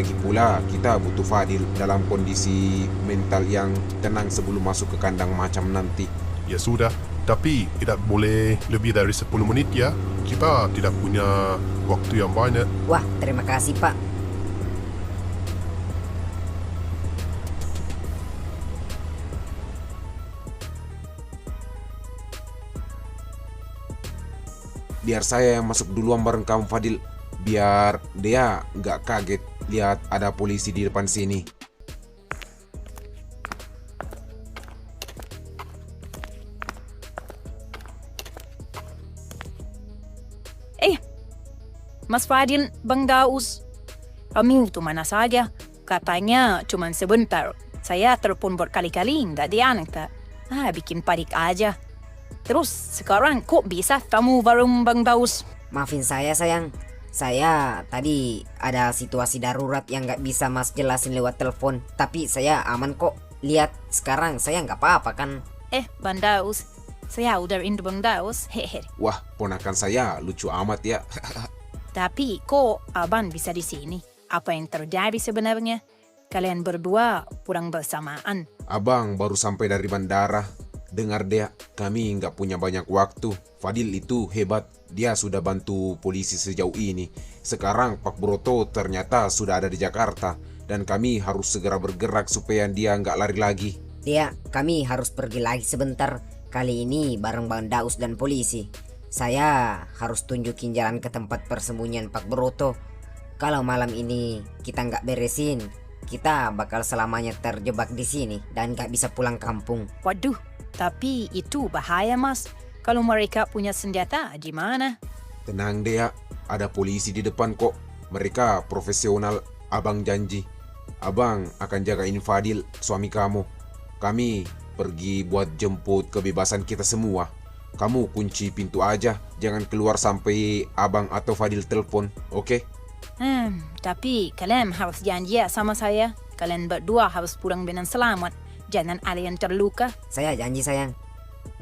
Lagi pula kita butuh Fadil dalam kondisi mental yang tenang sebelum masuk ke kandang macam nanti. Ya sudah, tapi tidak boleh lebih dari 10 menit ya. Kita tidak punya waktu yang banyak. Wah, terima kasih Pak. Biar saya yang masuk duluan bareng kamu Fadil. Biar dia nggak kaget lihat ada polisi di depan sini. Mas Fadil, Bang Daus, kami itu mana saja? Katanya cuma sebentar. Saya telepon berkali-kali, nggak diangkat. Bikin panik aja. Terus sekarang kok bisa kamu bareng Bang Daus? Maafin saya sayang. Saya tadi ada situasi darurat yang nggak bisa Mas jelasin lewat telepon. Tapi saya aman kok. Lihat sekarang saya nggak apa-apa kan. Bang Daus, saya udah rindu Bang Daus. Hehe. Wah, ponakan saya lucu amat ya. Tapi kok abang bisa di sini? Apa yang terjadi sebenarnya? Kalian berdua kurang bersamaan. Abang baru sampai dari bandara. Dengar deh, kami nggak punya banyak waktu. Fadil itu hebat. Dia sudah bantu polisi sejauh ini. Sekarang Pak Broto ternyata sudah ada di Jakarta. Dan kami harus segera bergerak supaya dia nggak lari lagi. Dia, kami harus pergi lagi sebentar. Kali ini bareng Bang Daus dan polisi. Saya harus tunjukin jalan ke tempat persembunyian Pak Broto. Kalau malam ini kita nggak beresin, kita bakal selamanya terjebak di sini dan nggak bisa pulang kampung. Waduh, tapi itu bahaya Mas. Kalau mereka punya senjata, gimana? Tenang deh ya, ada polisi di depan kok. Mereka profesional, abang janji. Abang akan jagain Fadil, suami kamu. Kami pergi buat jemput kebebasan kita semua. Kamu kunci pintu aja, jangan keluar sampai abang atau Fadil telepon, oke? Tapi kalian harus janji ya sama saya. Kalian berdua harus pulang dengan selamat. Jangan ada yang terluka. Saya janji sayang,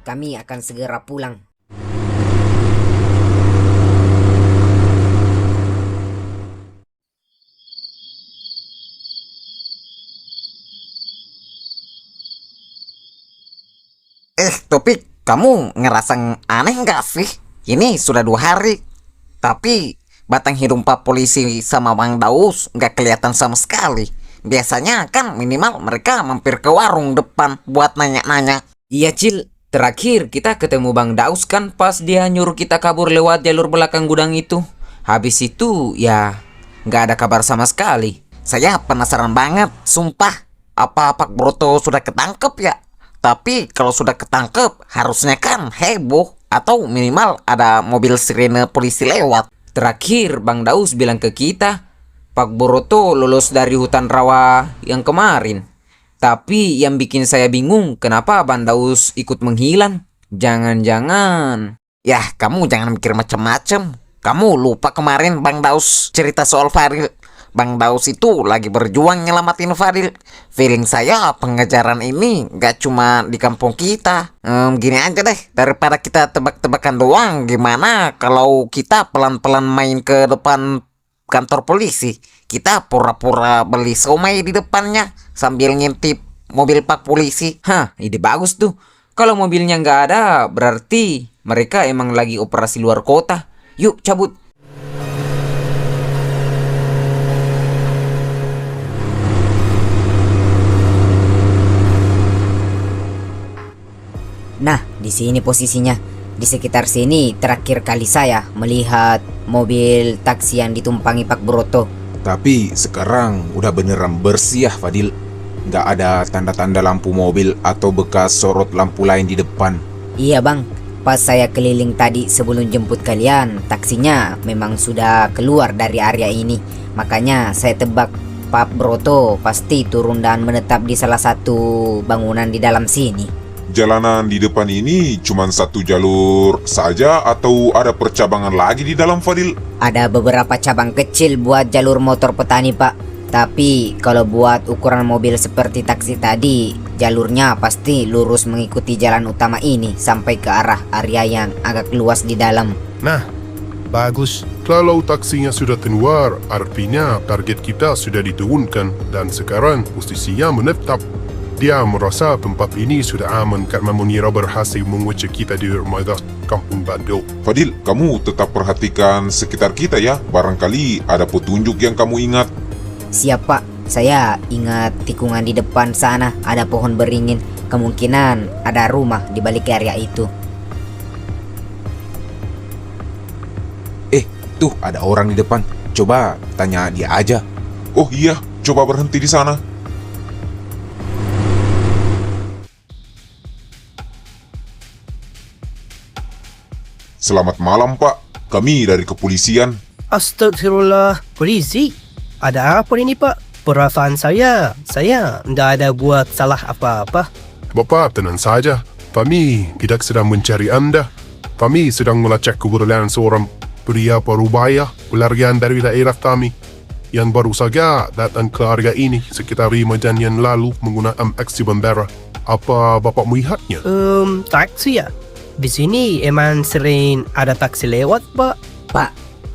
kami akan segera pulang. Topik, kamu ngerasa aneh nggak sih? Ini sudah 2 hari, tapi batang hidung Pak Polisi sama Bang Daus nggak kelihatan sama sekali. Biasanya kan minimal mereka mampir ke warung depan buat nanya-nanya. Iya Cil, terakhir kita ketemu Bang Daus kan pas dia nyuruh kita kabur lewat jalur belakang gudang itu. Habis itu ya nggak ada kabar sama sekali. Saya penasaran banget, sumpah. Apa Pak Broto sudah ketangkep ya? Tapi kalau sudah ketangkep, harusnya kan heboh. Atau minimal ada mobil sirene polisi lewat. Terakhir Bang Daus bilang ke kita, Pak Broto lolos dari hutan rawa yang kemarin. Tapi yang bikin saya bingung, kenapa Bang Daus ikut menghilang? Jangan-jangan... Yah, kamu jangan mikir macem-macem. Kamu lupa kemarin Bang Daus cerita soal Fadil. Bang Daus itu lagi berjuang nyelamatin Fadil. Feeling saya pengejaran ini gak cuma di kampung kita. Gini aja deh, daripada kita tebak-tebakan doang, gimana kalau kita pelan-pelan main ke depan kantor polisi. Kita pura-pura beli somai di depannya sambil ngintip mobil Pak Polisi. Ide bagus tuh. Kalau mobilnya nggak ada, berarti mereka emang lagi operasi luar kota. Yuk cabut. Nah, di sini posisinya. Di sekitar sini terakhir kali saya melihat mobil taksi yang ditumpangi Pak Broto. Tapi sekarang udah beneran bersih ya Fadil. Nggak ada tanda-tanda lampu mobil atau bekas sorot lampu lain di depan. Iya bang, pas saya keliling tadi sebelum jemput kalian, taksinya memang sudah keluar dari area ini. Makanya saya tebak Pak Broto pasti turun dan menetap di salah satu bangunan di dalam sini. Jalanan di depan ini cuma satu jalur saja atau ada percabangan lagi di dalam Fadil? Ada beberapa cabang kecil buat jalur motor petani pak. Tapi kalau buat ukuran mobil seperti taksi tadi, jalurnya pasti lurus mengikuti jalan utama ini sampai ke arah area yang agak luas di dalam. Nah, bagus. Kalau taksinya sudah keluar, artinya target kita sudah diturunkan dan sekarang posisinya menetap. Dia merasa tempat ini sudah aman karena Munira berhasil mengusir kita di rumah kampung Bandung. Fadil, kamu tetap perhatikan sekitar kita ya. Barangkali ada petunjuk yang kamu ingat. Siap Pak, saya ingat tikungan di depan sana ada pohon beringin. Kemungkinan ada rumah di balik area itu. Tuh ada orang di depan. Coba tanya dia aja. Oh iya, coba berhenti di sana. Selamat malam, Pak. Kami dari kepolisian. Astagfirullah, polisi? Ada apa ini Pak? Perasaan saya tidak ada buat salah apa-apa. Bapak, tenang saja. Kami tidak sedang mencari Anda. Kami sedang melacak keberadaan seorang pria parubaya pelarian dari daerah kami yang baru saja datang ke area ini sekitar 5 jam yang lalu menggunakan aksi bandara. Apa Bapak melihatnya? Taksi ya? Di sini emang sering ada taksi lewat Pak.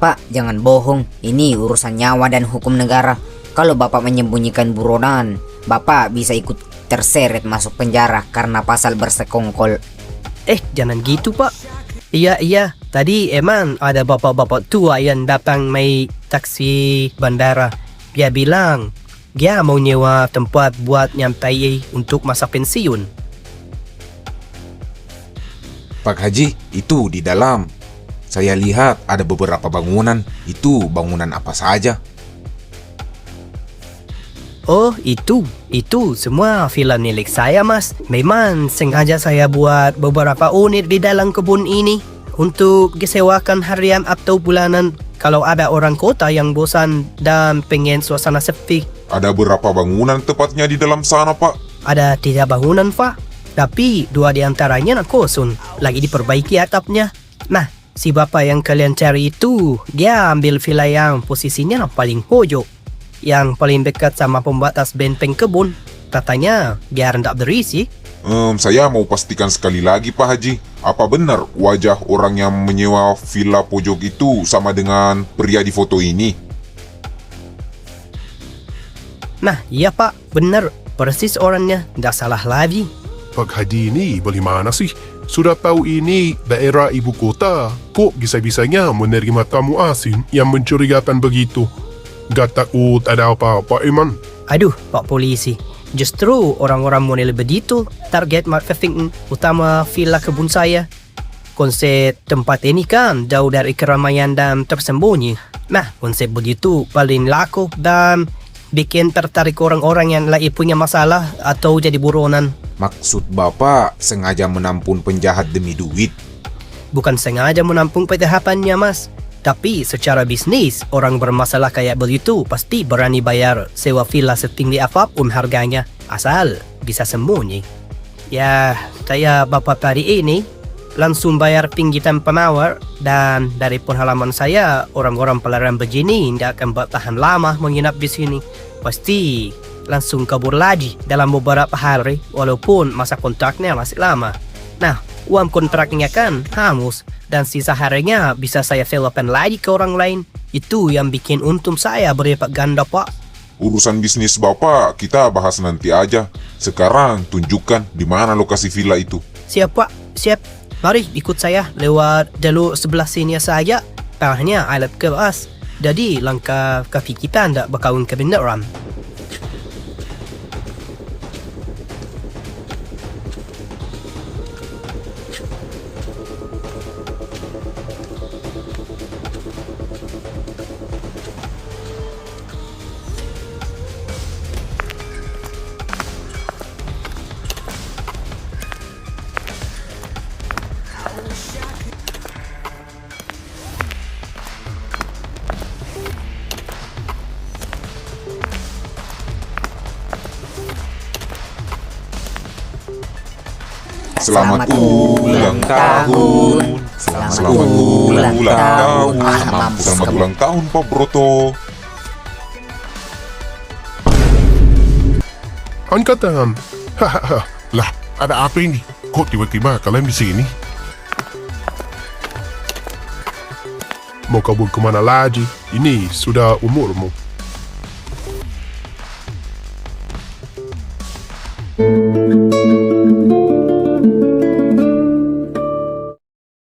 Pak, jangan bohong. Ini urusan nyawa dan hukum negara. Kalau Bapak menyembunyikan buronan, Bapak bisa ikut terseret masuk penjara karena pasal bersekongkol. Jangan gitu Pak. Iya, tadi emang ada bapak-bapak tua yang datang naik taksi bandara. Dia bilang, dia mau nyewa tempat buat nyantai untuk masa pensiun. Pak Haji, itu di dalam. Saya lihat ada beberapa bangunan. Itu bangunan apa saja? Oh, itu semua villa milik saya Mas. Memang sengaja saya buat beberapa unit di dalam kebun ini untuk disewakan harian atau bulanan kalau ada orang kota yang bosan dan pengen suasana sepi. Ada berapa bangunan tepatnya di dalam sana, Pak? Ada 3 bangunan Pak, tapi 2 diantaranya kosong, lagi diperbaiki atapnya. Nah, si bapak yang kalian cari itu, dia ambil villa yang posisinya paling pojok, yang paling dekat sama pembatas benteng kebun. Katanya biar tidak berisi. Saya mau pastikan sekali lagi, Pak Haji. Apa benar wajah orang yang menyewa villa pojok itu sama dengan pria di foto ini? Nah, iya Pak, benar. Persis orangnya, tidak salah lagi. Pak Haji ini bagaimana sih? Sudah tahu ini daerah ibu kota, kok bisa-bisanya menerima tamu asing yang mencurigakan begitu? Gak takut ada apa-apa, Iman? Aduh, Pak Polisi. Justru orang-orang model begitu target marketing utama villa kebun saya. Konsep tempat ini kan jauh dari keramaian dan tersembunyi. Nah, konsep begitu paling laku dan bikin tertarik orang-orang yang lagi punya masalah atau jadi buronan. Maksud Bapak sengaja menampung penjahat demi duit? Bukan sengaja menampung penjahatannya, Mas. Tapi secara bisnis, orang bermasalah kayak begitu pasti berani bayar sewa villa setinggi apapun harganya, asal bisa sembunyi. Ya, saya bapak tadi ini langsung bayar pinggiran penawar, dan dari pengalaman saya, orang-orang pelarian begini tidak akan bertahan lama menginap di sini. Pasti langsung kabur lagi dalam beberapa hari, walaupun masa kontraknya masih lama. Nah, uang kontraknya kan hangus, dan sisa harinya bisa saya sewakan lagi ke orang lain. Itu yang bikin untung saya berlipat ganda, Pak. Urusan bisnis Bapak kita bahas nanti aja. Sekarang tunjukkan di mana lokasi villa itu. Siap, Pak. Siap. Mari ikut saya lewat jalur sebelah sini saja. Tanahnya alat keras, jadi langkah kaki kita tidak bakalan kebenaran. Selamat ulang tahun. Selamat ulang tahun. Selamat ulang tahun, Pak Broto. Angkatan. Hahaha. Lah, ada apa ini? Kok tiba-tiba kalian di sini? mau kabur kemana lagi? Ini sudah umurmu.